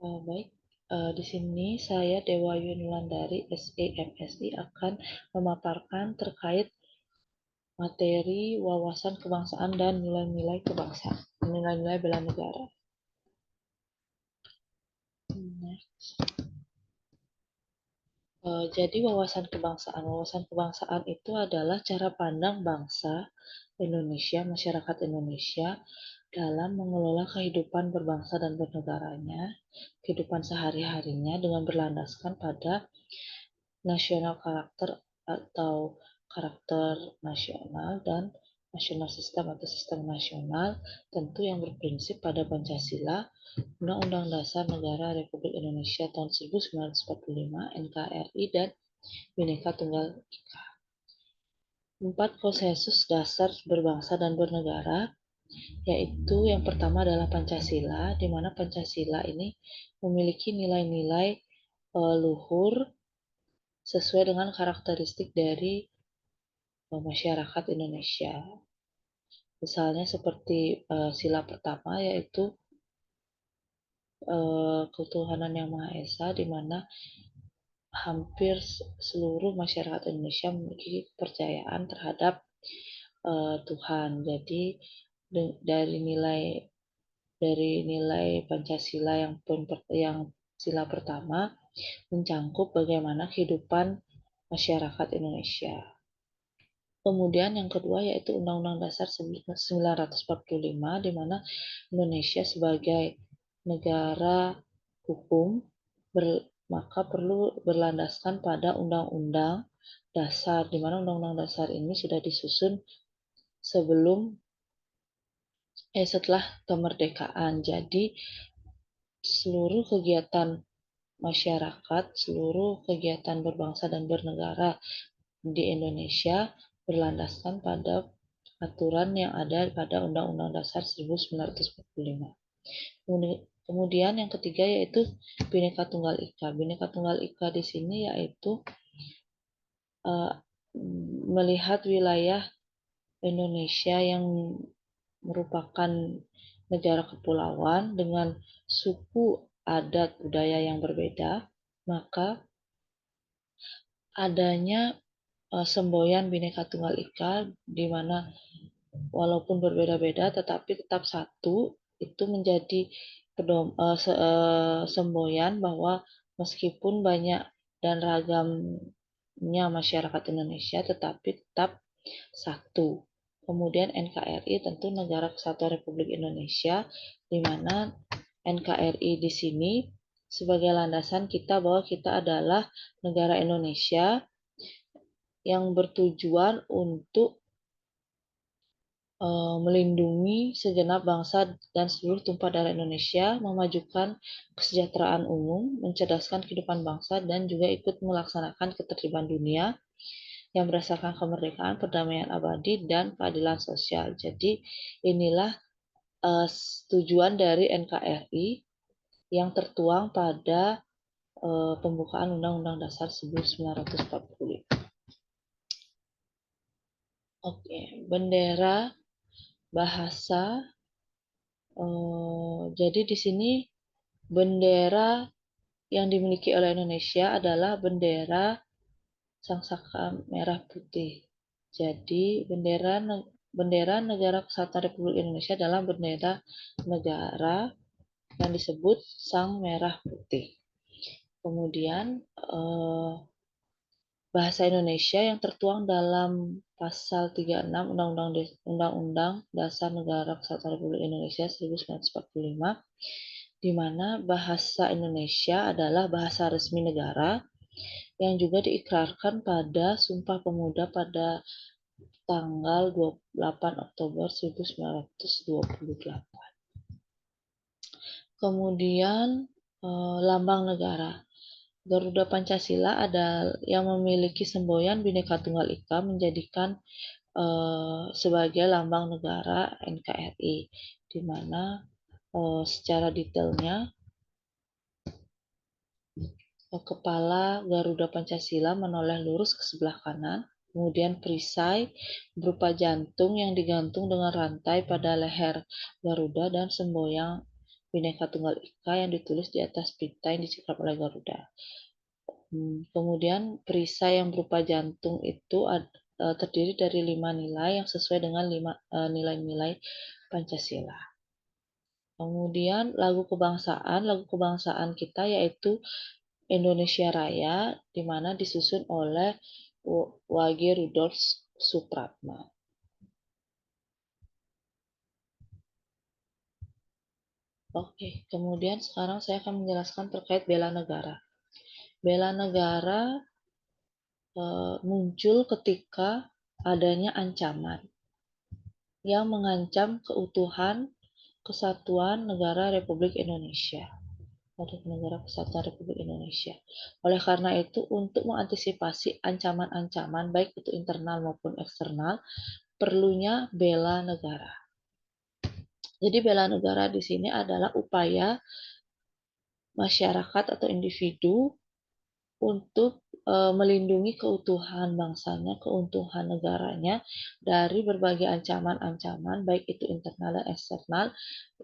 Baik, di sini saya Dewa Yunulandari, SEMSI akan memaparkan terkait materi wawasan kebangsaan dan nilai-nilai kebangsaan, nilai-nilai bela negara. Jadi wawasan kebangsaan itu adalah cara pandang bangsa Indonesia, masyarakat Indonesia dalam mengelola kehidupan berbangsa dan bernegaranya, kehidupan sehari-harinya dengan berlandaskan pada nasional karakter atau karakter nasional dan nasional sistem atau sistem nasional, tentu yang berprinsip pada Pancasila, Undang-Undang Dasar Negara Republik Indonesia tahun 1945, NKRI, dan Bhinneka Tunggal Ika. 4 konsensus dasar berbangsa dan bernegara, yaitu yang pertama adalah Pancasila, di mana Pancasila ini memiliki nilai-nilai luhur sesuai dengan karakteristik dari masyarakat Indonesia. Misalnya seperti sila pertama, yaitu ketuhanan yang Maha Esa, di mana hampir seluruh masyarakat Indonesia memiliki kepercayaan terhadap Tuhan. Jadi dari nilai Pancasila yang sila pertama mencangkup bagaimana kehidupan masyarakat Indonesia. Kemudian yang kedua yaitu Undang-Undang Dasar 1945, di mana Indonesia sebagai negara hukum maka perlu berlandaskan pada Undang-Undang Dasar, di mana Undang-Undang Dasar ini sudah disusun setelah kemerdekaan. Jadi seluruh kegiatan masyarakat, seluruh kegiatan berbangsa dan bernegara di Indonesia berlandaskan pada aturan yang ada pada Undang-Undang Dasar 1945. Kemudian yang ketiga yaitu Bhinneka Tunggal Ika. Bhinneka Tunggal Ika di sini yaitu melihat wilayah Indonesia yang merupakan negara kepulauan dengan suku adat budaya yang berbeda, maka adanya semboyan Bhinneka Tunggal Ika, di mana walaupun berbeda-beda tetapi tetap satu, itu menjadi semboyan bahwa meskipun banyak dan ragamnya masyarakat Indonesia tetapi tetap satu. Kemudian NKRI tentu Negara Kesatuan Republik Indonesia, di mana NKRI di sini sebagai landasan kita bahwa kita adalah negara Indonesia yang bertujuan untuk melindungi segenap bangsa dan seluruh tumpah darah Indonesia, memajukan kesejahteraan umum, mencerdaskan kehidupan bangsa, dan juga ikut melaksanakan ketertiban dunia yang berdasarkan kemerdekaan, perdamaian abadi, dan keadilan sosial. Jadi inilah tujuan dari NKRI yang tertuang pada pembukaan Undang-Undang Dasar 1945. Oke, bendera, bahasa. Jadi di sini bendera yang dimiliki oleh Indonesia adalah bendera sangsaka merah putih. Jadi bendera Negara Kesatuan Republik Indonesia adalah bendera negara yang disebut sang merah putih. Kemudian bahasa Indonesia yang tertuang dalam pasal 36 Undang-Undang Dasar Negara Kesatuan Republik Indonesia 1945, di mana bahasa Indonesia adalah bahasa resmi negara yang juga diikrarkan pada Sumpah Pemuda pada tanggal 28 Oktober 1928. Kemudian lambang negara. Garuda Pancasila ada yang memiliki semboyan Bhinneka Tunggal Ika menjadikan sebagai lambang negara NKRI, di mana secara detailnya kepala Garuda Pancasila menoleh lurus ke sebelah kanan, kemudian perisai berupa jantung yang digantung dengan rantai pada leher Garuda dan semboyan Bhinneka Tunggal Ika yang ditulis di atas pita yang dicekap oleh Garuda. Kemudian perisai yang berupa jantung itu terdiri dari 5 nilai yang sesuai dengan nilai-nilai Pancasila. Kemudian lagu kebangsaan kita yaitu Indonesia Raya, di mana disusun oleh W.G. Rudolf Supratman. Oke, kemudian sekarang saya akan menjelaskan terkait bela negara. Bela negara muncul ketika adanya ancaman yang mengancam keutuhan kesatuan negara Republik Indonesia. Negara Kesatuan Republik Indonesia. Oleh karena itu, untuk mengantisipasi ancaman-ancaman baik itu internal maupun eksternal, perlunya bela negara. Jadi bela negara di sini adalah upaya masyarakat atau individu untuk melindungi keutuhan bangsanya, keutuhan negaranya dari berbagai ancaman-ancaman baik itu internal dan eksternal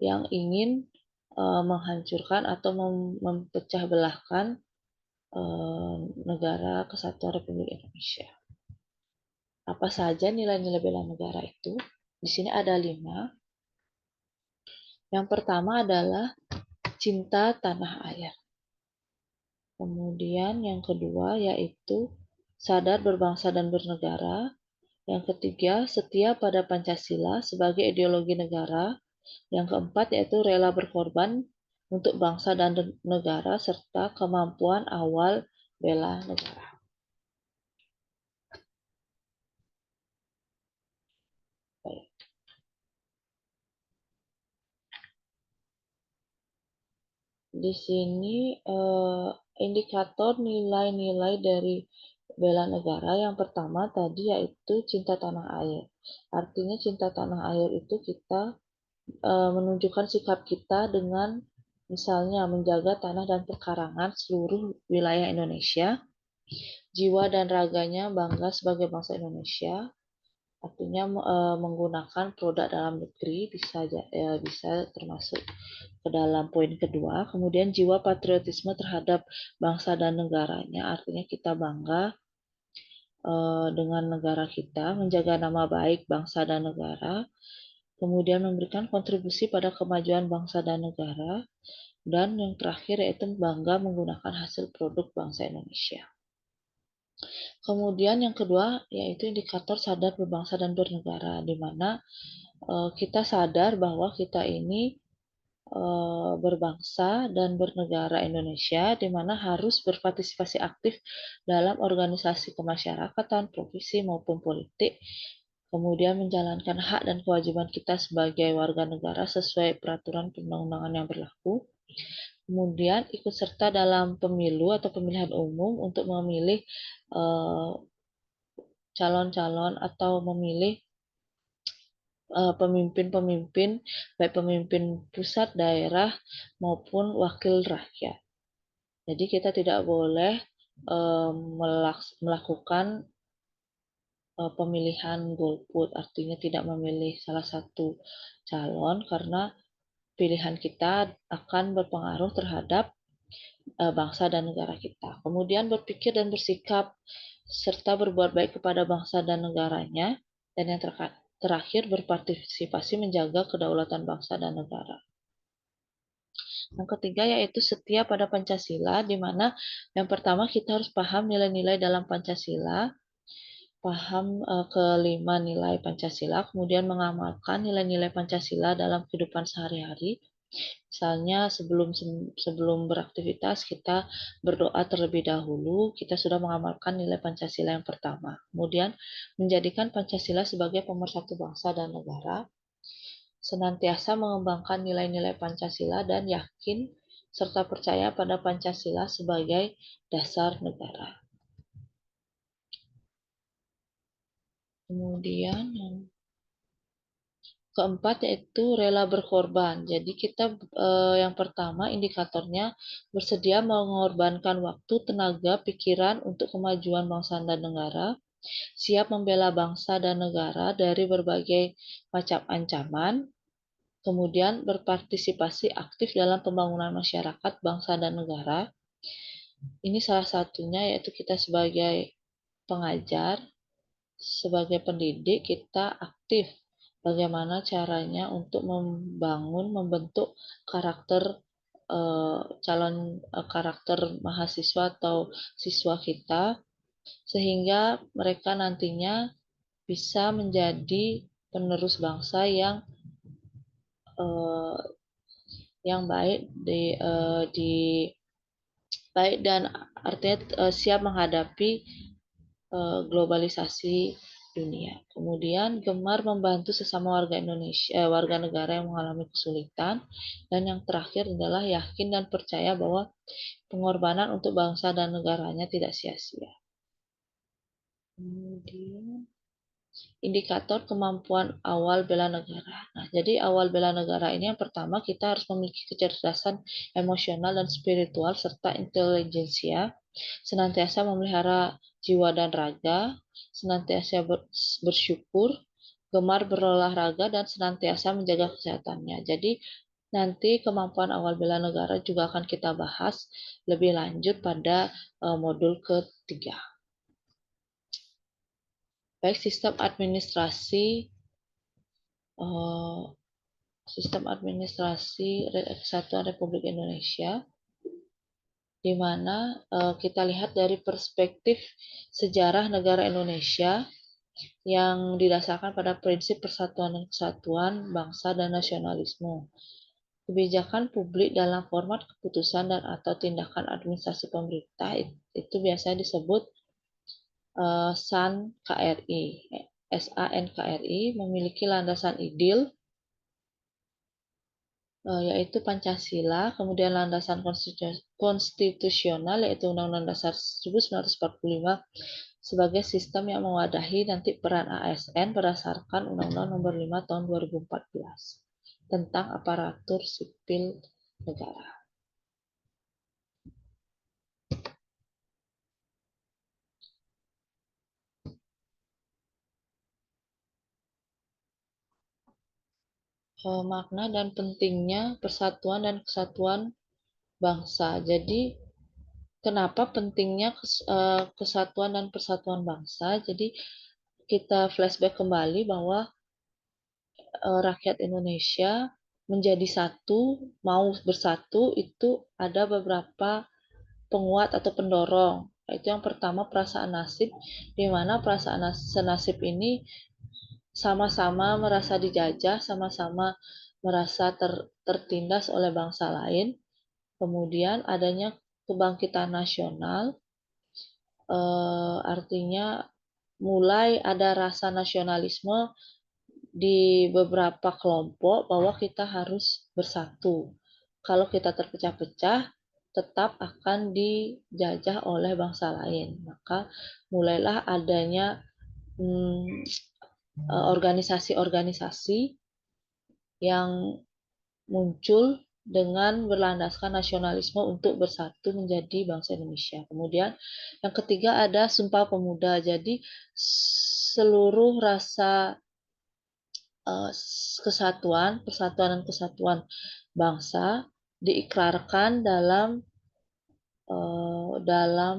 yang ingin menghancurkan atau memecah belahkan negara Kesatuan Republik Indonesia. Apa saja nilai-nilai bela negara itu? Di sini ada 5. Yang pertama adalah cinta tanah air. Kemudian yang kedua yaitu sadar berbangsa dan bernegara. Yang ketiga, setia pada Pancasila sebagai ideologi negara. Yang keempat yaitu rela berkorban untuk bangsa dan negara serta kemampuan awal bela negara. Baik. Di sini indikator nilai-nilai dari bela negara yang pertama tadi yaitu cinta tanah air. Artinya cinta tanah air itu kita menunjukkan sikap kita dengan misalnya menjaga tanah dan perkarangan seluruh wilayah Indonesia, jiwa dan raganya bangga sebagai bangsa Indonesia, artinya menggunakan produk dalam negeri bisa termasuk ke dalam poin kedua. Kemudian jiwa patriotisme terhadap bangsa dan negaranya, artinya kita bangga dengan negara kita, menjaga nama baik bangsa dan negara, kemudian memberikan kontribusi pada kemajuan bangsa dan negara, dan yang terakhir yaitu bangga menggunakan hasil produk bangsa Indonesia. Kemudian yang kedua yaitu indikator sadar berbangsa dan bernegara, di mana kita sadar bahwa kita ini berbangsa dan bernegara Indonesia, di mana harus berpartisipasi aktif dalam organisasi kemasyarakatan, profesi maupun politik, kemudian menjalankan hak dan kewajiban kita sebagai warga negara sesuai peraturan perundang-undangan yang berlaku, kemudian ikut serta dalam pemilu atau pemilihan umum untuk memilih calon-calon atau memilih pemimpin-pemimpin, baik pemimpin pusat, daerah, maupun wakil rakyat. Jadi kita tidak boleh melakukan pemilihan golput, artinya tidak memilih salah satu calon karena pilihan kita akan berpengaruh terhadap bangsa dan negara kita. Kemudian berpikir dan bersikap serta berbuat baik kepada bangsa dan negaranya, dan yang terakhir berpartisipasi menjaga kedaulatan bangsa dan negara. Yang ketiga yaitu setia pada Pancasila, di mana yang pertama kita harus paham nilai-nilai dalam Pancasila, paham kelima nilai Pancasila, kemudian mengamalkan nilai-nilai Pancasila dalam kehidupan sehari-hari. Misalnya sebelum beraktivitas kita berdoa terlebih dahulu, kita sudah mengamalkan nilai Pancasila yang pertama. Kemudian menjadikan Pancasila sebagai pemersatu bangsa dan negara, senantiasa mengembangkan nilai-nilai Pancasila dan yakin serta percaya pada Pancasila sebagai dasar negara. Kemudian yang keempat yaitu rela berkorban. Jadi kita yang pertama indikatornya bersedia mengorbankan waktu, tenaga, pikiran untuk kemajuan bangsa dan negara, siap membela bangsa dan negara dari berbagai macam ancaman, Kemudian berpartisipasi aktif dalam pembangunan masyarakat, bangsa, dan negara. Ini salah satunya yaitu kita sebagai pengajar, sebagai pendidik, kita aktif bagaimana caranya untuk membentuk karakter karakter mahasiswa atau siswa kita, sehingga mereka nantinya bisa menjadi penerus bangsa eh, yang baik baik dan artinya siap menghadapi globalisasi dunia. Kemudian gemar membantu sesama warga Indonesia, warga negara yang mengalami kesulitan, dan yang terakhir adalah yakin dan percaya bahwa pengorbanan untuk bangsa dan negaranya tidak sia-sia. Kemudian indikator kemampuan awal bela negara. Nah, jadi awal bela negara ini yang pertama kita harus memiliki kecerdasan emosional dan spiritual serta intelijensia, senantiasa memelihara jiwa dan raga, senantiasa bersyukur, gemar berolahraga, dan senantiasa menjaga kesehatannya. Jadi nanti kemampuan awal bela negara juga akan kita bahas lebih lanjut pada modul ketiga. Baik eh, sistem administrasi Kesatuan Republik Indonesia, di mana kita lihat dari perspektif sejarah negara Indonesia yang didasarkan pada prinsip persatuan dan kesatuan bangsa dan nasionalisme. Kebijakan publik dalam format keputusan dan atau tindakan administrasi pemerintah itu biasanya disebut SAN-KRI. SANKRI memiliki landasan ideal yaitu Pancasila, kemudian landasan konstitusional yaitu Undang-Undang Dasar 1945 sebagai sistem yang mewadahi nanti peran ASN berdasarkan Undang-Undang Nomor 5 Tahun 2014 tentang aparatur sipil negara. Makna dan pentingnya persatuan dan kesatuan bangsa. Jadi kenapa pentingnya kesatuan dan persatuan bangsa? Jadi kita flashback kembali bahwa rakyat Indonesia menjadi satu, mau bersatu itu ada beberapa penguat atau pendorong. Itu yang pertama perasaan nasib, di mana perasaan senasib ini sama-sama merasa dijajah, sama-sama merasa tertindas oleh bangsa lain. Kemudian adanya kebangkitan nasional, artinya mulai ada rasa nasionalisme di beberapa kelompok bahwa kita harus bersatu. Kalau kita terpecah-pecah, tetap akan dijajah oleh bangsa lain. Maka mulailah adanya organisasi-organisasi yang muncul dengan berlandaskan nasionalisme untuk bersatu menjadi bangsa Indonesia. Kemudian yang ketiga ada Sumpah Pemuda. Jadi seluruh rasa kesatuan, persatuan dan kesatuan bangsa diikrarkan dalam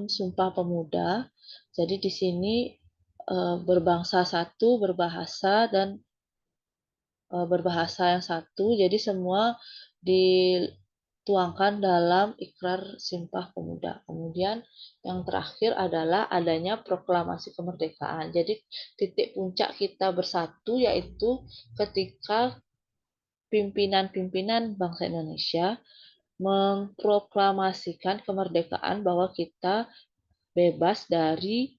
Sumpah Pemuda. Jadi di sini berbangsa satu, berbahasa yang satu. Jadi semua dituangkan dalam Ikrar Sumpah Pemuda. Kemudian yang terakhir adalah adanya proklamasi kemerdekaan. Jadi titik puncak kita bersatu yaitu ketika pimpinan-pimpinan bangsa Indonesia memproklamasikan kemerdekaan bahwa kita bebas dari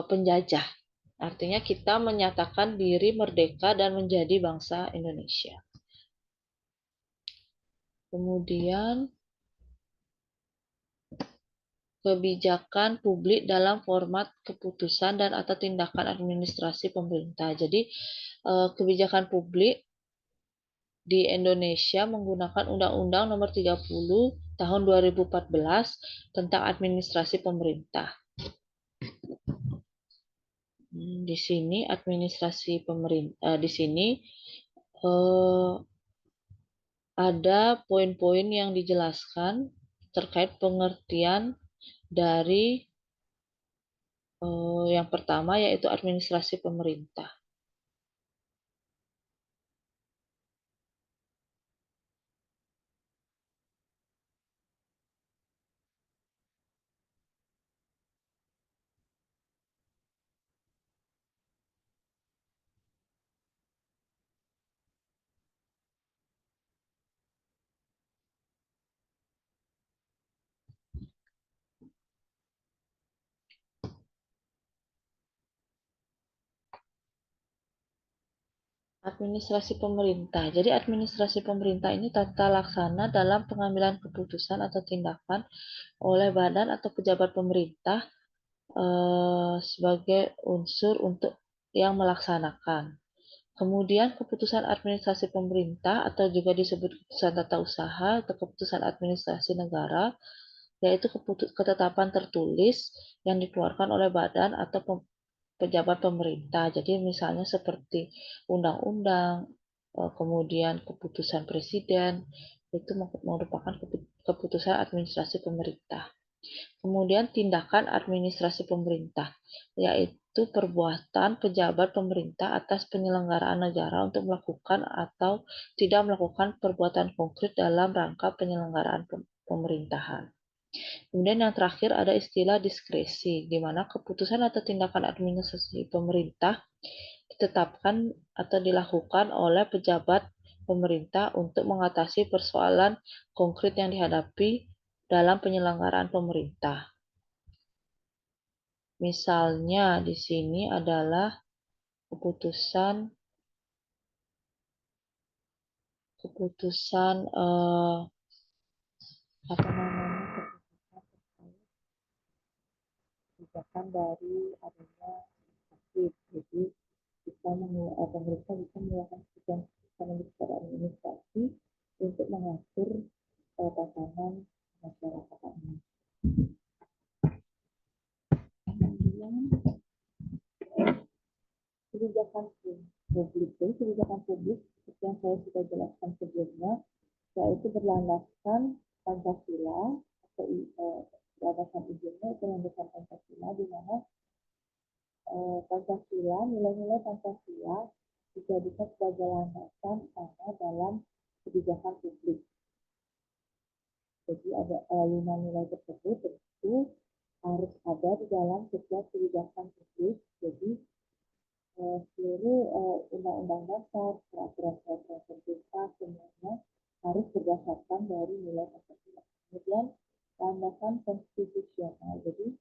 penjajah. Artinya kita menyatakan diri merdeka dan menjadi bangsa Indonesia. Kemudian kebijakan publik dalam format keputusan dan atau tindakan administrasi pemerintah. Jadi kebijakan publik di Indonesia menggunakan Undang-Undang Nomor 30 Tahun 2014 tentang administrasi pemerintah. Di sini administrasi pemerintah, di sini eh, ada poin-poin yang dijelaskan terkait pengertian dari yang pertama yaitu administrasi pemerintah. Administrasi pemerintah. Jadi administrasi pemerintah ini tata laksana dalam pengambilan keputusan atau tindakan oleh badan atau pejabat pemerintah sebagai unsur untuk yang melaksanakan. Kemudian keputusan administrasi pemerintah atau juga disebut keputusan tata usaha atau keputusan administrasi negara, yaitu ketetapan tertulis yang dikeluarkan oleh badan atau pejabat pemerintah. Jadi misalnya seperti undang-undang, kemudian keputusan presiden, itu merupakan keputusan administrasi pemerintah. Kemudian tindakan administrasi pemerintah, yaitu perbuatan pejabat pemerintah atas penyelenggaraan negara untuk melakukan atau tidak melakukan perbuatan konkret dalam rangka penyelenggaraan pemerintahan. Kemudian yang terakhir ada istilah diskresi, di mana keputusan atau tindakan administrasi pemerintah ditetapkan atau dilakukan oleh pejabat pemerintah untuk mengatasi persoalan konkret yang dihadapi dalam penyelenggaraan pemerintah. Misalnya di sini adalah keputusan keputusan apa namanya kebijakan dari adanya sakit. Jadi pemerintah bisa melakukan keputusan kepada administrasi untuk mengatur tatanan masyarakat ini. Kemudian kebijakan publik. Jadi kebijakan publik seperti yang saya sudah jelaskan sebelumnya, yaitu berlandaskan Pancasila atau landasan izinnya itu landasan Pancasila, di mana Pancasila, nilai-nilai Pancasila dijadikan sebagai landasan utama dalam kebijakan publik. Jadi ada 5 nilai tersebut tentu harus ada di dalam setiap kebijakan publik. Jadi seluruh undang-undang dasar, peraturan-peraturan pemerintah semuanya harus berdasarkan dari nilai Pancasila. Kemudian landasan konstitusional. Jadi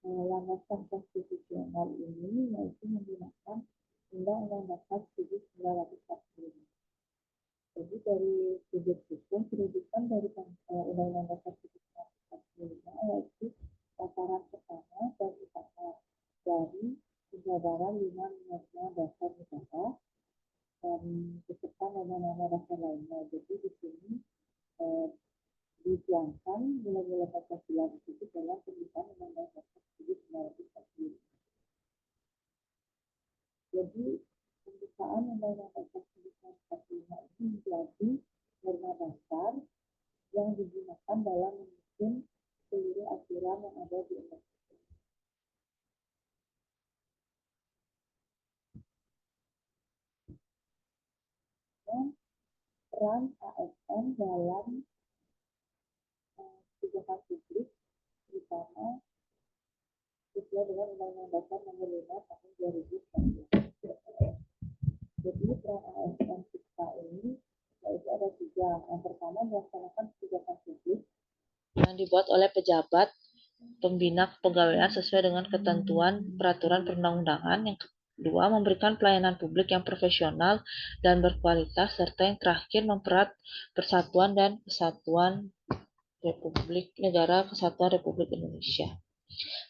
landasan konstitusional ini yaitu menggunakan Undang-Undang Dasar 1945. Jadi dari sudut hukum, kedudukan dari Undang-Undang Dasar 1945 yaitu tataran pertama dan utama dari penjabaran 5 norma dasar negara dan beserta nama-nama dasar lainnya. Jadi di sini dituangkan nilai-nilai Pancasila tersebut dalam pembukaan Undang-Undang Dasar 1945. Jadi pembukaan Undang-Undang Dasar 1945 ini menjadi norma dasar yang digunakan dalam menyusun seluruh aturan yang ada di Indonesia. Dan peran ASN dalam kebijakan publik, terutama sesuai dengan Undang-Undang Dasar Nomor 5 Tahun 2019. Jadi peran ASN kita ini yaitu ada 3. Yang pertama melaksanakan kebijakan publik yang dibuat oleh pejabat pembina kepegawaian sesuai dengan ketentuan peraturan perundang-undangan. Yang kedua, memberikan pelayanan publik yang profesional dan berkualitas, serta yang terakhir mempererat persatuan dan kesatuan Republik Negara Kesatuan Republik Indonesia.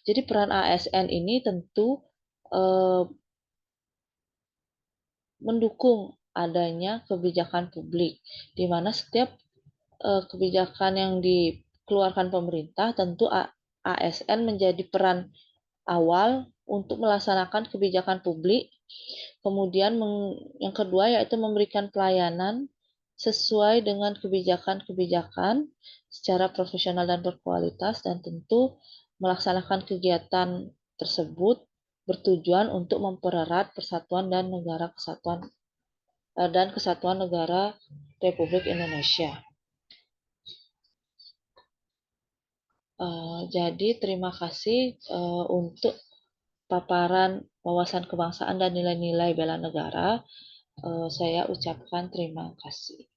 Jadi peran ASN ini tentu mendukung adanya kebijakan publik, di mana setiap kebijakan yang dikeluarkan pemerintah tentu ASN menjadi peran awal untuk melaksanakan kebijakan publik. Kemudian yang kedua yaitu memberikan pelayanan sesuai dengan kebijakan-kebijakan secara profesional dan berkualitas, dan tentu melaksanakan kegiatan tersebut bertujuan untuk mempererat persatuan dan kesatuan negara Republik Indonesia. Jadi terima kasih untuk paparan wawasan kebangsaan dan nilai-nilai bela negara. Saya ucapkan terima kasih.